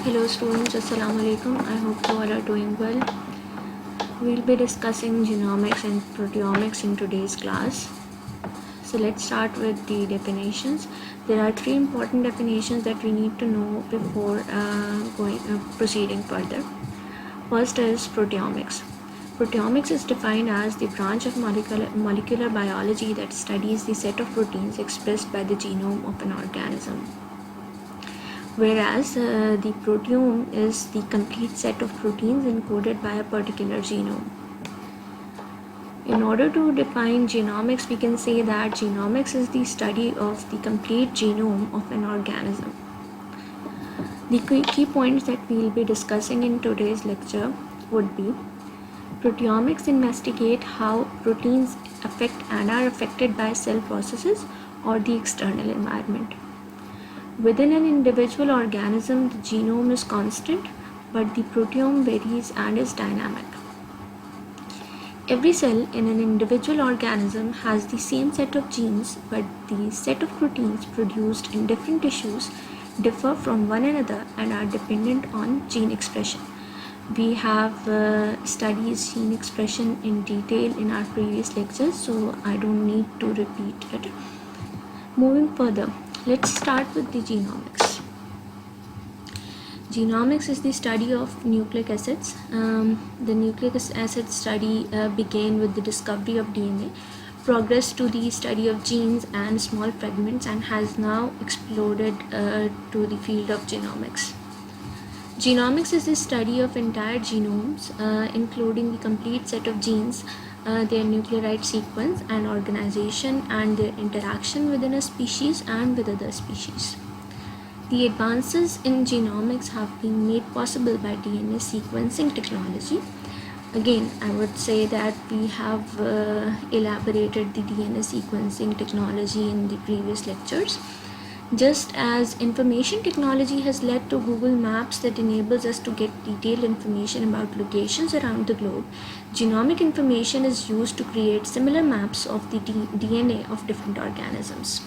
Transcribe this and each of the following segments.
Hello students, Assalamu alaikum. I hope you all are doing well. We'll be discussing genomics and proteomics in today's class. So let's start with the definitions. There are three important definitions that we need to know before proceeding further. First is proteomics. Proteomics is defined as the branch of molecular biology that studies the set of proteins expressed by the genome of an organism. Whereas the proteome is the complete set of proteins encoded by a particular genome. In order to define genomics, we can say that genomics is the study of the complete genome of an organism. The key points that we will be discussing in today's lecture would be: proteomics investigate how proteins affect and are affected by cell processes or the external environment. Within an individual organism, the genome is constant, but the proteome varies and is dynamic. Every cell in an individual organism has the same set of genes, but the set of proteins produced in different tissues differ from one another and are dependent on gene expression. We have studied gene expression in detail in our previous lectures, so I don't need to repeat it. Moving further, let's start with the genomics. Genomics is the study of nucleic acids. The nucleic acid study began with the discovery of DNA, progressed to the study of genes and small fragments, and has now exploded to the field of genomics. Genomics is the study of entire genomes, including the complete set of genes, their nucleotide sequence and organization, and their interaction within a species and with other species. The advances in genomics have been made possible by DNA sequencing technology. Again, I would say that we have elaborated the DNA sequencing technology in the previous lectures. Just as information technology has led to Google Maps that enables us to get detailed information about locations around the globe, genomic information is used to create similar maps of the DNA of different organisms.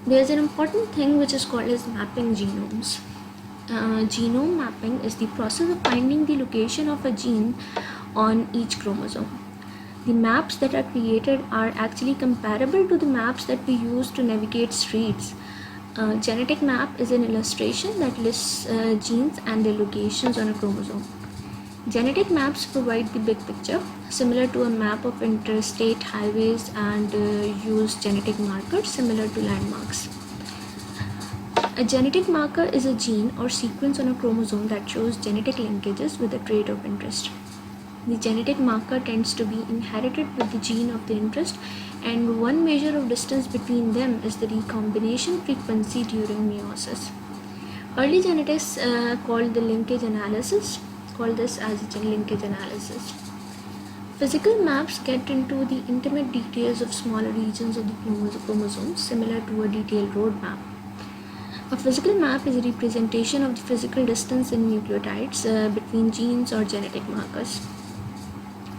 There's an important thing which is called as mapping genomes. Genome mapping is the process of finding the location of a gene on each chromosome. The maps that are created are actually comparable to the maps that we use to navigate streets. A genetic map is an illustration that lists genes and their locations on a chromosome. Genetic maps provide the big picture, similar to a map of interstate highways, and use genetic markers similar to landmarks. A genetic marker is a gene or sequence on a chromosome that shows genetic linkages with a trait of interest. The genetic marker tends to be inherited with the gene of the interest, and one measure of distance between them is the recombination frequency during meiosis. Early genetics called this as linkage analysis. Physical maps get into the intimate details of smaller regions of the chromosomes, similar to a detailed road map. A physical map is a representation of the physical distance in nucleotides between genes or genetic markers.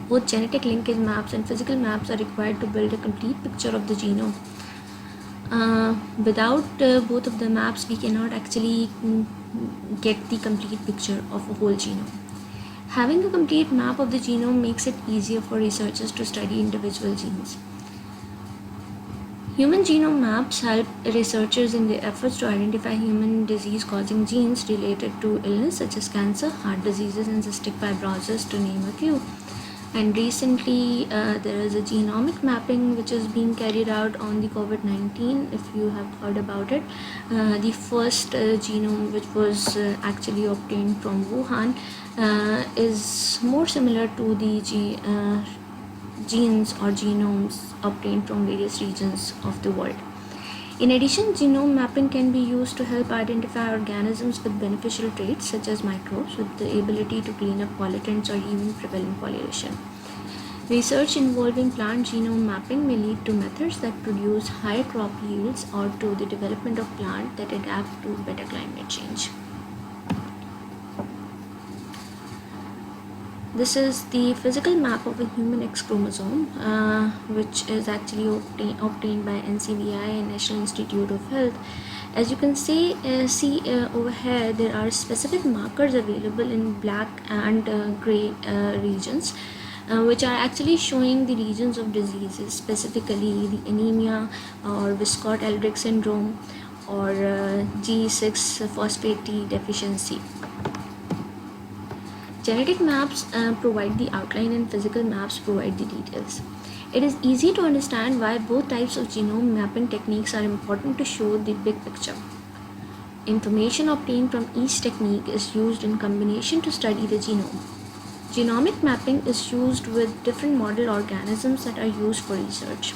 Both genetic linkage maps and physical maps are required to build a complete picture of the genome. Without both of the maps, we cannot actually get the complete picture of a whole genome. Having a complete map of the genome makes it easier for researchers to study individual genes. Human genome maps help researchers in their efforts to identify human disease-causing genes related to illness such as cancer, heart diseases, and cystic fibrosis, to name a few. And recently, there is a genomic mapping which is being carried out on the COVID-19, if you have heard about it. The first genome which was actually obtained from Wuhan is more similar to the genes or genomes obtained from various regions of the world. In addition, genome mapping can be used to help identify organisms with beneficial traits such as microbes with the ability to clean up pollutants or even prevent pollution. Research involving plant genome mapping may lead to methods that produce higher crop yields or to the development of plants that adapt to better climate change. This is the physical map of a human X chromosome, which is actually obtained by NCBI, National Institute of Health. As you can see over here, there are specific markers available in black and gray regions, which are actually showing the regions of diseases, specifically the anemia or Wiskott-Eldrick syndrome or G6 phosphate T deficiency. Genetic maps provide the outline and physical maps provide the details. It is easy to understand why both types of genome mapping techniques are important to show the big picture. Information obtained from each technique is used in combination to study the genome. Genomic mapping is used with different model organisms that are used for research.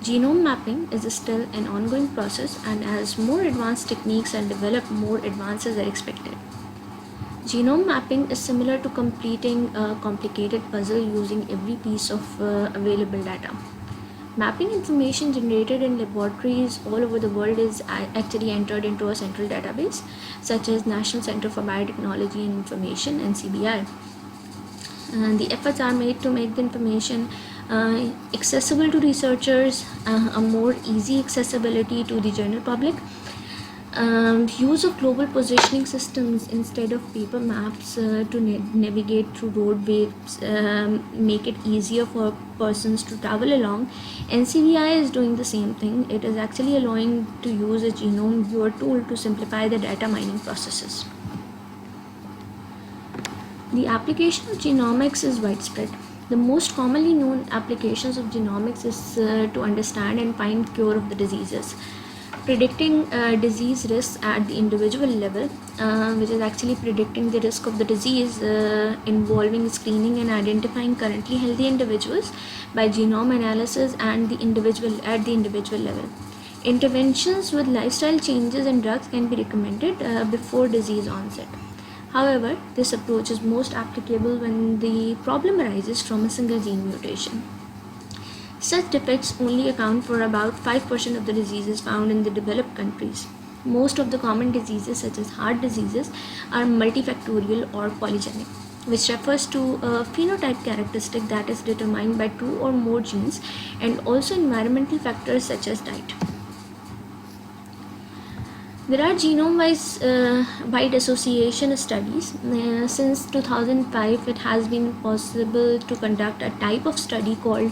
Genome mapping is still an ongoing process, and as more advanced techniques are developed, more advances are expected. Genome mapping is similar to completing a complicated puzzle using every piece of available data. Mapping information generated in laboratories all over the world is actually entered into a central database, such as National Center for Biotechnology and Information, NCBI. The efforts are made to make the information accessible to researchers, a more easy accessibility to the general public. Use of global positioning systems instead of paper maps to navigate through roadways make it easier for persons to travel along. NCBI is doing the same thing. It is actually allowing to use a genome viewer tool to simplify the data mining processes. The application of genomics is widespread. The most commonly known applications of genomics is to understand and find cure of the diseases. Predicting disease risks at the individual level, which is actually predicting the risk of the disease involving screening and identifying currently healthy individuals by genome analysis and the individual level. Interventions with lifestyle changes and drugs can be recommended before disease onset. However, this approach is most applicable when the problem arises from a single gene mutation. Such defects only account for about 5% of the diseases found in the developed countries. Most of the common diseases, such as heart diseases, are multifactorial or polygenic, which refers to a phenotype characteristic that is determined by 2 or more genes, and also environmental factors such as diet. There are genome-wide association studies. Since 2005, it has been possible to conduct a type of study called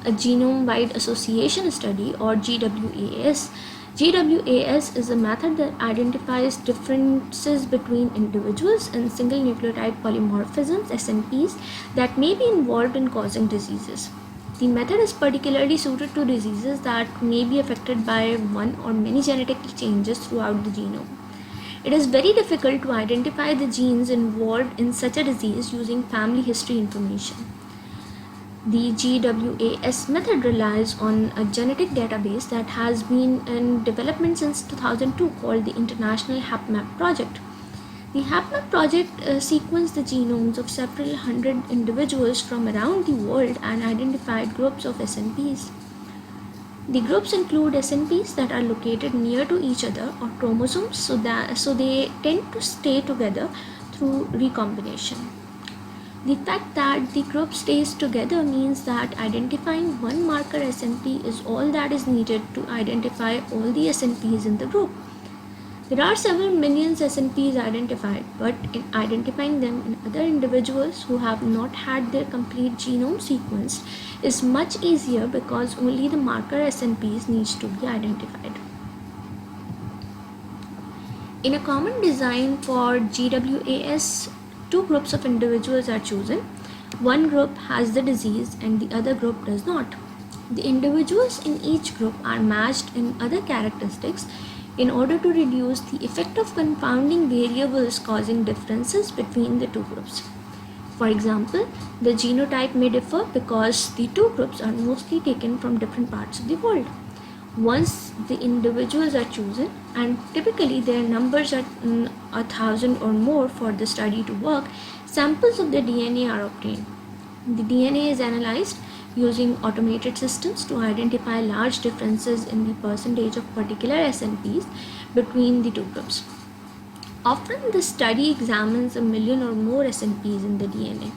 a genome-wide association study, or GWAS. GWAS is a method that identifies differences between individuals in single nucleotide polymorphisms, SNPs, that may be involved in causing diseases. The method is particularly suited to diseases that may be affected by one or many genetic changes throughout the genome. It is very difficult to identify the genes involved in such a disease using family history information. The GWAS method relies on a genetic database that has been in development since 2002 called the International HapMap Project. The HapMap project sequenced the genomes of several hundred individuals from around the world and identified groups of SNPs. The groups include SNPs that are located near to each other, or chromosomes, so they tend to stay together through recombination. The fact that the group stays together means that identifying one marker SNP is all that is needed to identify all the SNPs in the group. There are several millions SNPs identified, but in identifying them in other individuals who have not had their complete genome sequenced is much easier because only the marker SNPs needs to be identified. In a common design for GWAS, 2 groups of individuals are chosen. One group has the disease and the other group does not. The individuals in each group are matched in other characteristics in order to reduce the effect of confounding variables causing differences between the 2 groups. For example, the genotype may differ because the 2 groups are mostly taken from different parts of the world. Once the individuals are chosen, and typically their numbers are 1,000 or more for the study to work, samples of the DNA are obtained. The DNA is analyzed using automated systems to identify large differences in the percentage of particular SNPs between the 2 groups. Often the study examines 1 million or more SNPs in the DNA.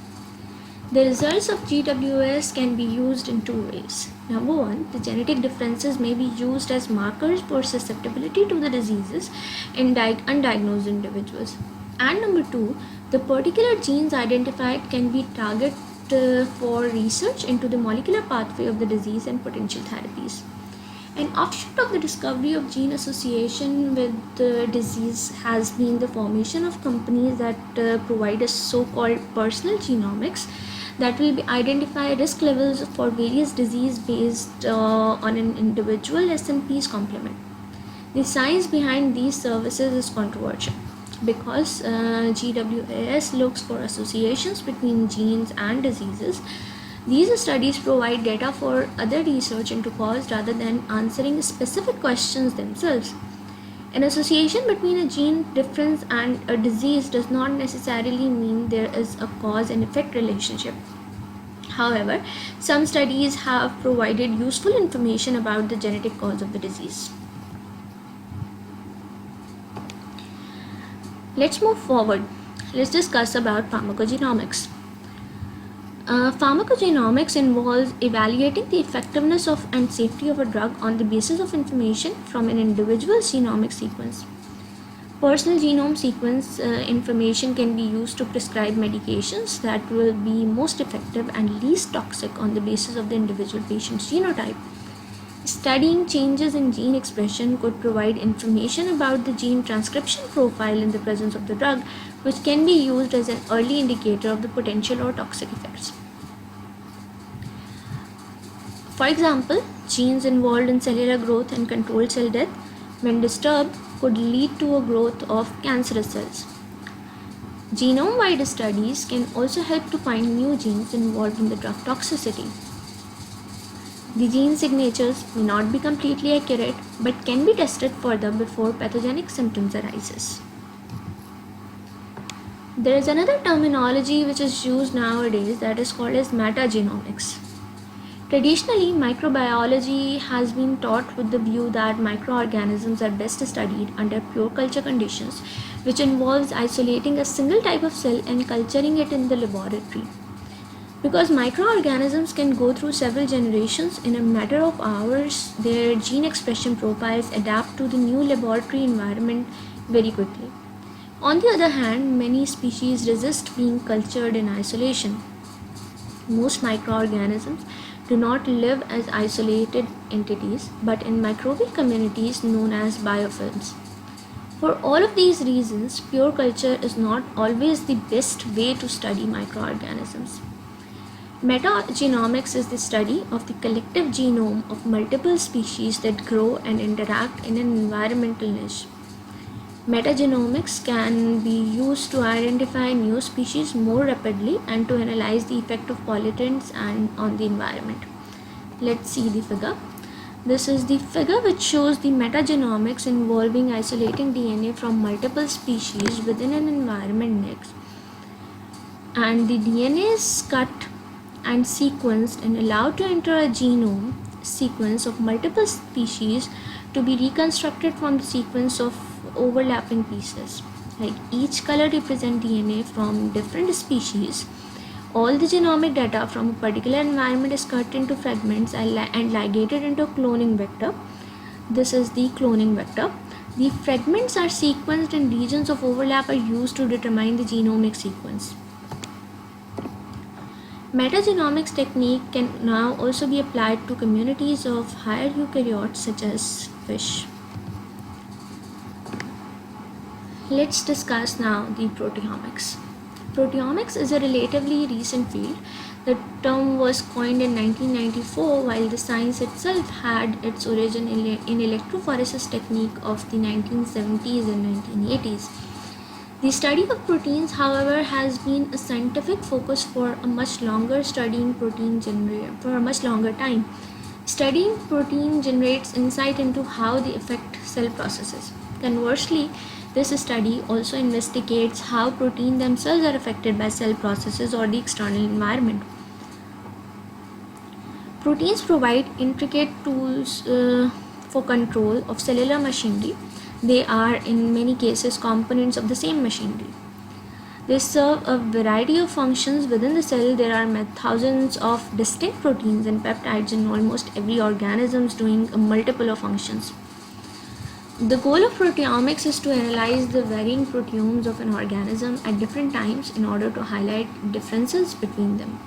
The results of GWAS can be used in two ways. Number one, the genetic differences may be used as markers for susceptibility to the diseases in undiagnosed individuals. And number two, the particular genes identified can be targeted for research into the molecular pathway of the disease and potential therapies. An offshoot of the discovery of gene association with the disease has been the formation of companies that provide a so-called personal genomics that will identify risk levels for various diseases based on an individual SNP's complement. The science behind these services is controversial because GWAS looks for associations between genes and diseases. These studies provide data for other research into cause rather than answering specific questions themselves. An association between a gene difference and a disease does not necessarily mean there is a cause and effect relationship. However, some studies have provided useful information about the genetic cause of the disease. Let's move forward. Let's discuss about pharmacogenomics. Pharmacogenomics involves evaluating the effectiveness of and safety of a drug on the basis of information from an individual's genomic sequence. Personal genome sequence information can be used to prescribe medications that will be most effective and least toxic on the basis of the individual patient's genotype. Studying changes in gene expression could provide information about the gene transcription profile in the presence of the drug, which can be used as an early indicator of the potential or toxic effects. For example, genes involved in cellular growth and controlled cell death, when disturbed, could lead to a growth of cancerous cells. Genome-wide studies can also help to find new genes involved in the drug toxicity. The gene signatures may not be completely accurate but can be tested further before pathogenic symptoms arises. There is another terminology which is used nowadays that is called as metagenomics. Traditionally, microbiology has been taught with the view that microorganisms are best studied under pure culture conditions, which involves isolating a single type of cell and culturing it in the laboratory. Because microorganisms can go through several generations, in a matter of hours, their gene expression profiles adapt to the new laboratory environment very quickly. On the other hand, many species resist being cultured in isolation. Most microorganisms do not live as isolated entities, but in microbial communities known as biofilms. For all of these reasons, pure culture is not always the best way to study microorganisms. Metagenomics is the study of the collective genome of multiple species that grow and interact in an environmental niche. Metagenomics can be used to identify new species more rapidly and to analyze the effect of pollutants and on the environment. Let's see the figure. This is the figure which shows the metagenomics involving isolating DNA from multiple species within an environment niche. And the DNA is cut and sequenced and allowed to enter a genome sequence of multiple species to be reconstructed from the sequence of overlapping pieces. Like each color represents DNA from different species. All the genomic data from a particular environment is cut into fragments and ligated into a cloning vector. This is the cloning vector. The fragments are sequenced and regions of overlap are used to determine the genomic sequence. Metagenomics technique can now also be applied to communities of higher eukaryotes such as fish. Let's discuss now the proteomics. Proteomics is a relatively recent field. The term was coined in 1994 while the science itself had its origin in electrophoresis technique of the 1970s and 1980s. The study of proteins, however, has been a scientific focus for a much longer for a much longer time. Studying protein generates insight into how they affect cell processes. Conversely, this study also investigates how proteins themselves are affected by cell processes or the external environment. Proteins provide intricate tools for control of cellular machinery. They are in many cases components of the same machinery. They serve a variety of functions within the cell. There are thousands of distinct proteins and peptides in almost every organism doing a multiple of functions. The goal of proteomics is to analyze the varying proteomes of an organism at different times in order to highlight differences between them.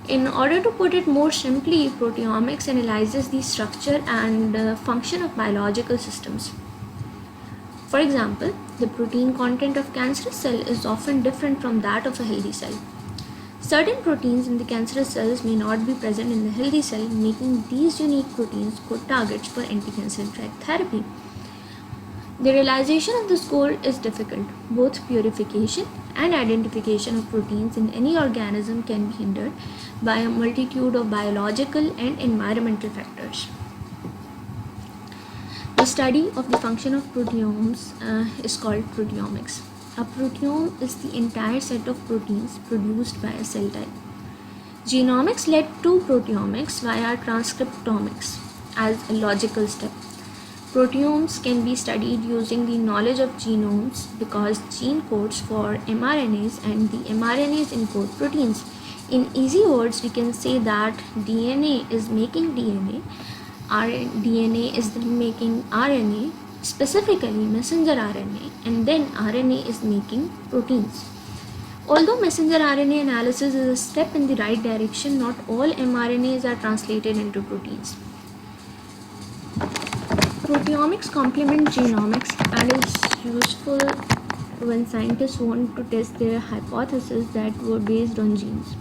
In order to put it more simply, proteomics analyzes the structure and function of biological systems. For example, the protein content of cancerous cell is often different from that of a healthy cell. Certain proteins in the cancerous cells may not be present in the healthy cell, making these unique proteins good targets for anti-cancer drug therapy. The realization of this goal is difficult. Both purification and identification of proteins in any organism can be hindered by a multitude of biological and environmental factors. The study of the function of proteomes is called proteomics. A proteome is the entire set of proteins produced by a cell type. Genomics led to proteomics via transcriptomics as a logical step. Proteomes can be studied using the knowledge of genomes because gene codes for mRNAs and the mRNAs encode proteins. In easy words, we can say that DNA is making DNA, DNA is making RNA, specifically messenger RNA, and then RNA is making proteins. Although messenger RNA analysis is a step in the right direction, not all mRNAs are translated into proteins. Proteomics complement genomics and is useful when scientists want to test their hypotheses that were based on genes.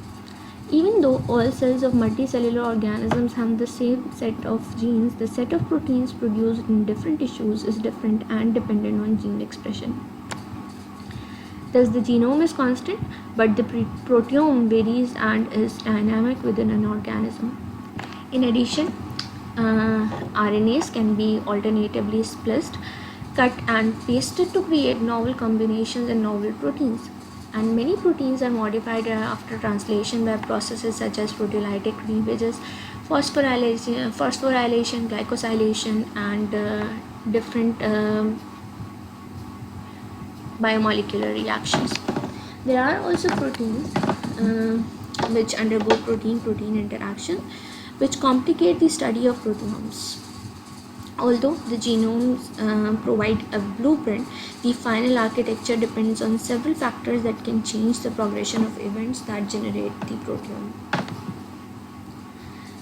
Even though all cells of multicellular organisms have the same set of genes, the set of proteins produced in different tissues is different and dependent on gene expression. Thus, the genome is constant, but the proteome varies and is dynamic within an organism. In addition, RNAs can be alternatively spliced, cut and pasted to create novel combinations and novel proteins. And many proteins are modified after translation by processes such as proteolytic cleavages, phosphorylation, glycosylation, and different biomolecular reactions. There are also proteins which undergo protein-protein interaction, which complicate the study of proteomes. Although the genomes provide a blueprint, the final architecture depends on several factors that can change the progression of events that generate the proteome.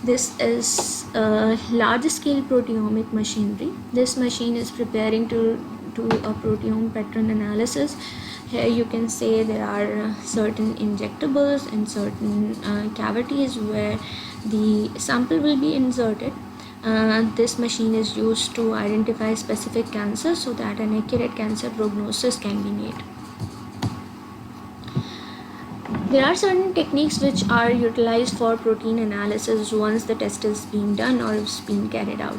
This is a large-scale proteomic machinery. This machine is preparing to do a proteome pattern analysis. Here you can say there are certain injectables and certain cavities where the sample will be inserted. This machine is used to identify specific cancers so that an accurate cancer prognosis can be made. There are certain techniques which are utilized for protein analysis once the test is being done or is being carried out.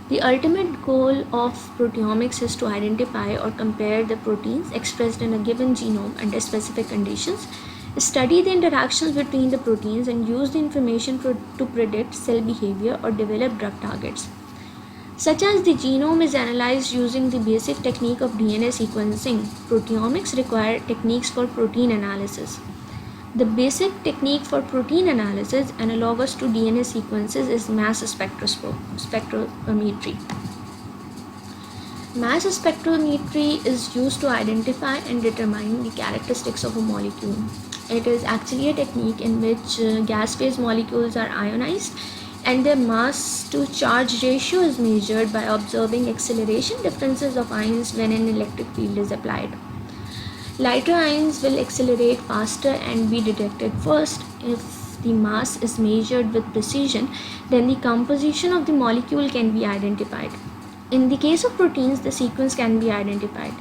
The ultimate goal of proteomics is to identify or compare the proteins expressed in a given genome under specific conditions, study the interactions between the proteins, and use the information to predict cell behavior or develop drug targets. Such as the genome is analyzed using the basic technique of DNA sequencing, proteomics require techniques for protein analysis. The basic technique for protein analysis analogous to DNA sequences is mass spectrometry. Mass spectrometry is used to identify and determine the characteristics of a molecule. It is actually a technique in which gas phase molecules are ionized and their mass to charge ratio is measured by observing acceleration differences of ions when an electric field is applied. Lighter ions will accelerate faster and be detected first. If the mass is measured with precision, then the composition of the molecule can be identified. In the case of proteins, the sequence can be identified.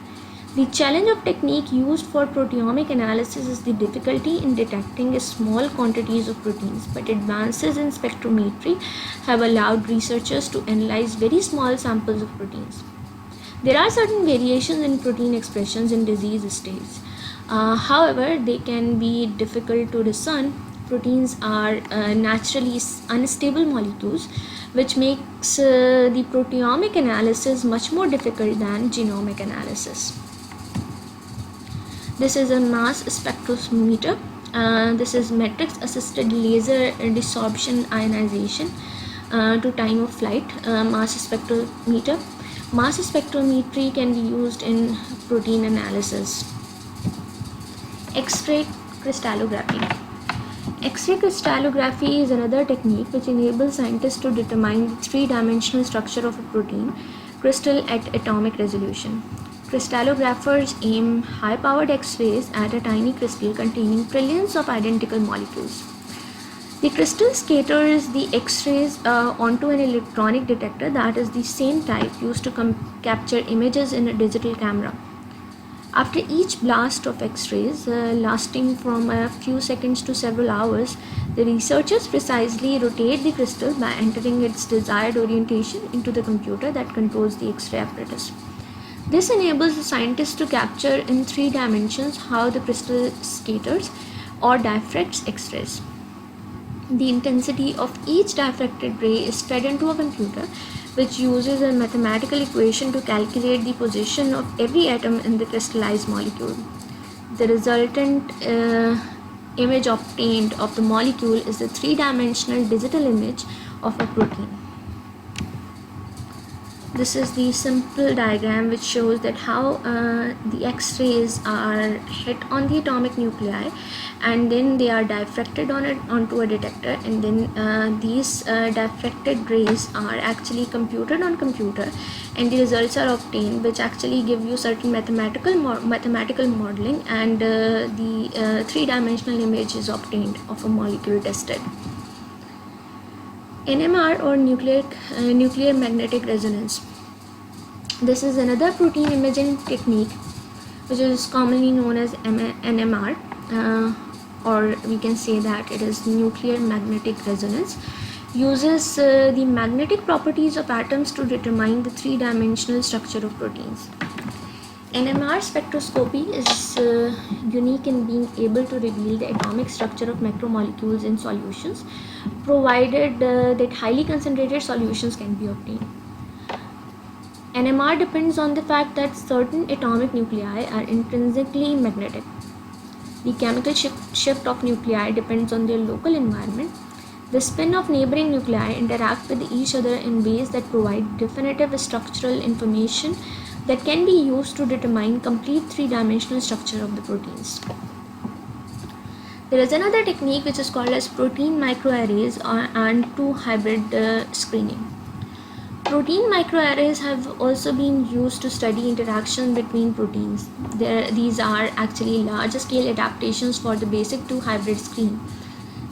The challenge of technique used for proteomic analysis is the difficulty in detecting small quantities of proteins, but advances in spectrometry have allowed researchers to analyze very small samples of proteins. There are certain variations in protein expressions in disease states. However, they can be difficult to discern. Proteins are naturally unstable molecules, which makes the proteomic analysis much more difficult than genomic analysis. This is a mass spectrometer. This is matrix assisted laser desorption ionization to time of flight. Mass spectrometer. Mass spectrometry can be used in protein analysis. X-ray crystallography. X-ray crystallography is another technique which enables scientists to determine the three-dimensional structure of a protein crystal at atomic resolution. Crystallographers aim high-powered X-rays at a tiny crystal containing trillions of identical molecules. The crystal scatters the X-rays onto an electronic detector that is the same type used to capture images in a digital camera. After each blast of X-rays, lasting from a few seconds to several hours, the researchers precisely rotate the crystal by entering its desired orientation into the computer that controls the X-ray apparatus. This enables the scientists to capture in 3 dimensions how the crystal scatters or diffracts X-rays. The intensity of each diffracted ray is fed into a computer which uses a mathematical equation to calculate the position of every atom in the crystallized molecule. The resultant image obtained of the molecule is the 3-dimensional digital image of a protein. This is the simple diagram which shows that how the X-rays are hit on the atomic nuclei and then they are diffracted onto a detector, and then these diffracted rays are actually computed on computer and the results are obtained, which actually give you certain mathematical modeling, and the 3-dimensional image is obtained of a molecule tested. NMR or nuclear magnetic resonance. This is another protein imaging technique which is commonly known as NMR, or we can say that it is nuclear magnetic resonance. Uses the magnetic properties of atoms to determine the 3-dimensional structure of proteins. NMR spectroscopy is unique in being able to reveal the atomic structure of macromolecules in solutions, provided that highly concentrated solutions can be obtained. NMR depends on the fact that certain atomic nuclei are intrinsically magnetic. The chemical shift of nuclei depends on their local environment. The spin of neighboring nuclei interact with each other in ways that provide definitive structural information that can be used to determine complete 3-dimensional structure of the proteins. There is another technique which is called as protein microarrays and 2-hybrid screening. Protein microarrays have also been used to study interaction between proteins. These are actually large-scale adaptations for the basic 2-hybrid screen.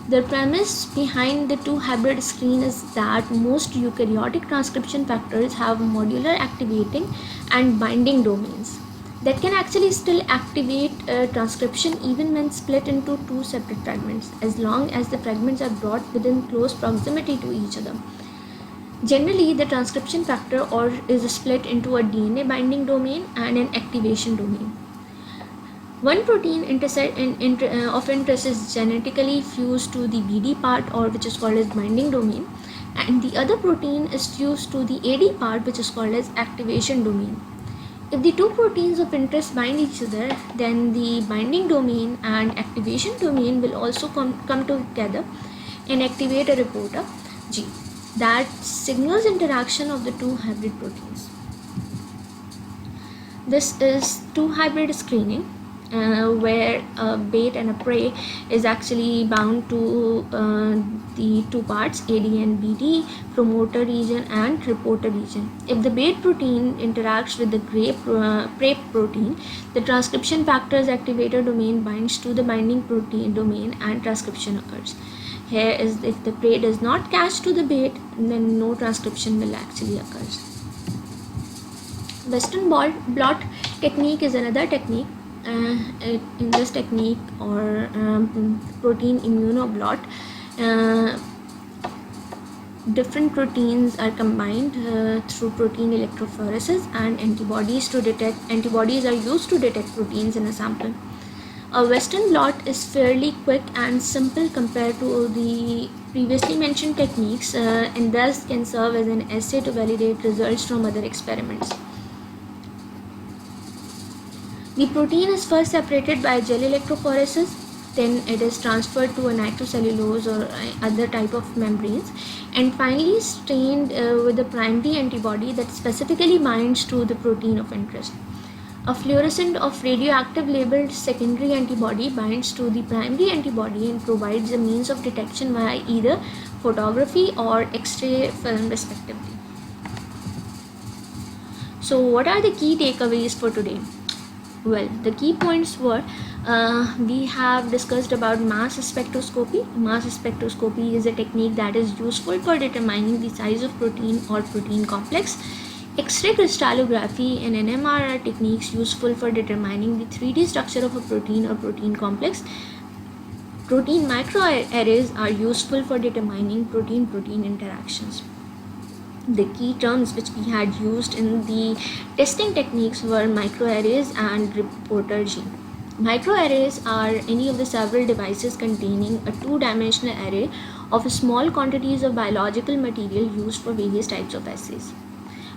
The premise behind the 2-hybrid screen is that most eukaryotic transcription factors have modular activating and binding domains that can actually still activate transcription even when split into 2 separate fragments, as long as the fragments are brought within close proximity to each other. Generally, the transcription factor is split into a DNA binding domain and an activation domain. One protein of interest is genetically fused to the BD part, or which is called as binding domain, and the other protein is fused to the AD part, which is called as activation domain. If the 2 proteins of interest bind each other, then the binding domain and activation domain will also come together and activate a reporter gene that signals interaction of the 2 hybrid proteins. This is 2-hybrid screening, where a bait and a prey is actually bound to the 2 parts, AD and BD, promoter region and reporter region. If the bait protein interacts with the prey protein, the transcription factor's activator domain binds to the binding protein domain and transcription occurs. Here is if the prey does not catch to the bait, then no transcription will actually occur. Western blot technique is another technique. In this technique, or protein immunoblot, different proteins are combined through protein electrophoresis, and antibodies are used to detect proteins in a sample. A Western blot is fairly quick and simple compared to the previously mentioned techniques, and thus can serve as an assay to validate results from other experiments. The protein is first separated by gel electrophoresis, then it is transferred to a nitrocellulose or other type of membranes, and finally stained with a primary antibody that specifically binds to the protein of interest. A fluorescent of radioactive labeled secondary antibody binds to the primary antibody and provides a means of detection via either photography or X-ray film respectively. So what are the key takeaways for today? Well, the key points were we have discussed about mass spectroscopy. Mass spectroscopy is a technique that is useful for determining the size of protein or protein complex. X-ray crystallography and NMR are techniques useful for determining the 3D structure of a protein or protein complex. Protein microarrays are useful for determining protein-protein interactions. The key terms which we had used in the testing techniques were microarrays and reporter gene. Microarrays are any of the several devices containing a two-dimensional array of small quantities of biological material used for various types of assays.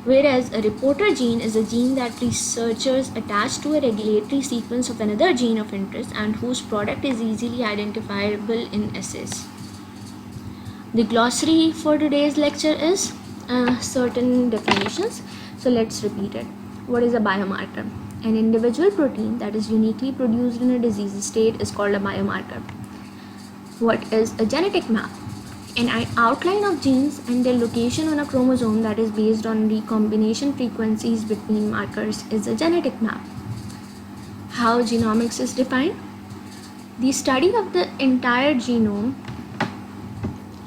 Whereas a reporter gene is a gene that researchers attach to a regulatory sequence of another gene of interest and whose product is easily identifiable in assays. The glossary for today's lecture is certain definitions. So let's repeat it. What is a biomarker? An individual protein that is uniquely produced in a disease state is called a biomarker. What is a genetic map? An outline of genes and their location on a chromosome that is based on recombination frequencies between markers is a genetic map. How genomics is defined? The study of the entire genome,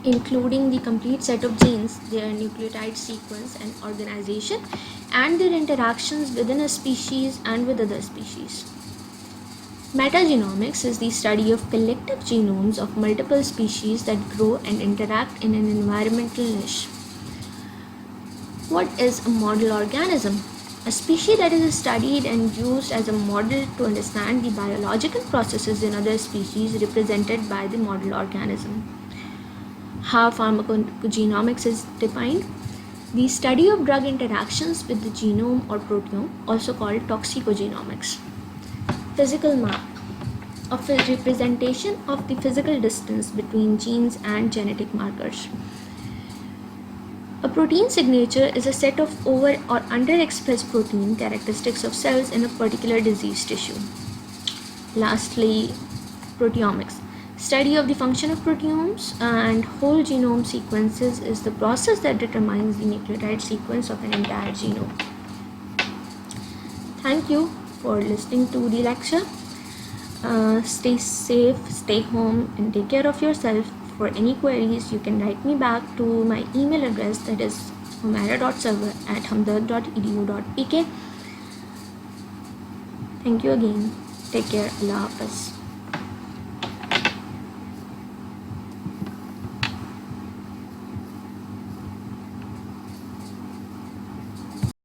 including the complete set of genes, their nucleotide sequence and organization, and their interactions within a species and with other species. Metagenomics is the study of collective genomes of multiple species that grow and interact in an environmental niche. What is a model organism? A species that is studied and used as a model to understand the biological processes in other species represented by the model organism. How pharmacogenomics is defined? The study of drug interactions with the genome or proteome, also called toxicogenomics. Physical map, a representation of the physical distance between genes and genetic markers. A protein signature is a set of over or underexpressed protein characteristics of cells in a particular disease tissue. Lastly, proteomics. Study of the function of proteomes and whole genome sequences is the process that determines the nucleotide sequence of an entire genome. Thank you for listening to the lecture. Stay safe, stay home, and take care of yourself. For any queries, you can write me back to my email address, that is humaira.server@hamdard.edu.pk. Thank you again. Take care. Allah Hafiz.